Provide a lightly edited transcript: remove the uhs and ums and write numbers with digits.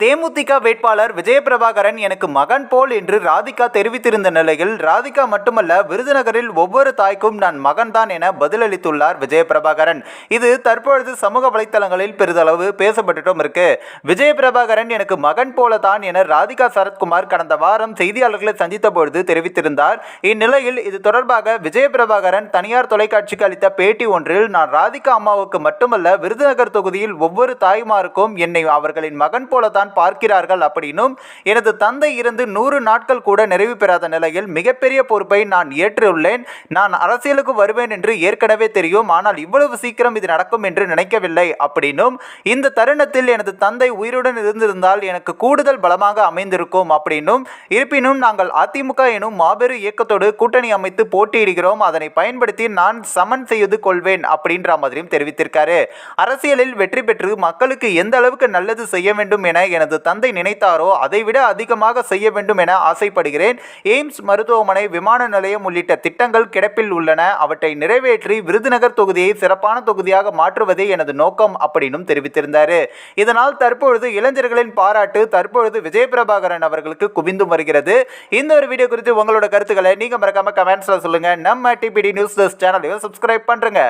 தேமுதிக வேட்பாளர் விஜயபிரபாகரன் எனக்கு மகன் போல் என்று ராதிகா தெரிவித்திருந்த நிலையில், ராதிகா மட்டுமல்ல, விருதுநகரில் ஒவ்வொரு தாய்க்கும் நான் மகன்தான் என பதிலளித்துள்ளார் விஜயபிரபாகரன். இது தற்பொழுது சமூக வலைத்தளங்களில் பெரிதளவு பேசப்பட்டுட்டும் இருக்கு. விஜயபிரபாகரன் எனக்கு மகன் போல தான் என ராதிகா சரத்குமார் கடந்த வாரம் செய்தியாளர்களை சந்தித்த பொழுது தெரிவித்திருந்தார். இந்நிலையில் இது தொடர்பாக விஜயபிரபாகரன் தனியார் தொலைக்காட்சிக்கு அளித்த பேட்டி ஒன்றில், நான் ராதிகா அம்மாவுக்கு மட்டுமல்ல, விருதுநகர் தொகுதியில் ஒவ்வொரு தாய்மாருக்கும் என்னை அவர்களின் மகன் போல தான் பார்க்கிறார்கள் அப்படின்னும், எனது தந்தை இருந்து 100 நாட்கள் கூட நிறைவு பெறாத நிலையில் மிகப்பெரிய பொறுப்பை நான் ஏற்றுள்ளேன். நான் அரசியலுக்கு வருவேன் என்று ஏற்கனவே தெரியும். ஆனால் இவ்வளவு சீக்கிரம் இது நடக்கும் என்று நினைக்கவில்லை அப்படின்னும், இந்த தருணத்தில் எனது தந்தை உயிருடன் இருந்திருந்தால் எனக்கு கூடுதல் பலமாக அமைந்திருக்கும் அப்படின்னும், இருப்பினும் நாங்கள் அதிமுக எனும் மாபெரும் இயக்கத்தோடு கூட்டணி அமைத்து போட்டியிடுகிறோம். அதனை பயன்படுத்தி நான் சமன் செய்து கொள்வேன் அப்படின்ற மாதிரியும் தெரிவித்திருக்காரு. அரசியலில் வெற்றி பெற்று மக்களுக்கு எந்த அளவுக்கு நல்லது செய்ய வேண்டும் என எனது தந்தை நினைத்தாரோ அதைவிட அதிகமாக செய்ய வேண்டும் என ஆசைப்படுகிறேன். எய்ம்ஸ் மருத்துவமனை, விமான நிலையம் உள்ளிட்ட திட்டங்கள் கிடப்பில் உள்ளன. அவற்றை நிறைவேற்றி விருதுநகர் தொகுதியை சிறப்பான தொகுதியாக மாற்றுவதே எனது நோக்கம் அப்படின்னும் தெரிவித்திருந்தார். இதனால் தற்பொழுது இளைஞர்களின் பாராட்டு தற்பொழுது விஜயபிரபாகரன் அவர்களுக்கு குவிந்து வருகிறது. இந்த ஒரு வீடியோ குறித்து உங்களோட கருத்துக்களை நீங்க மறக்காம கமெண்ட்ஸ்ல சொல்லுங்க. நம்ம டிபிடி நியூஸ் சேனலை சப்ஸ்கிரைப் பண்றேங்க.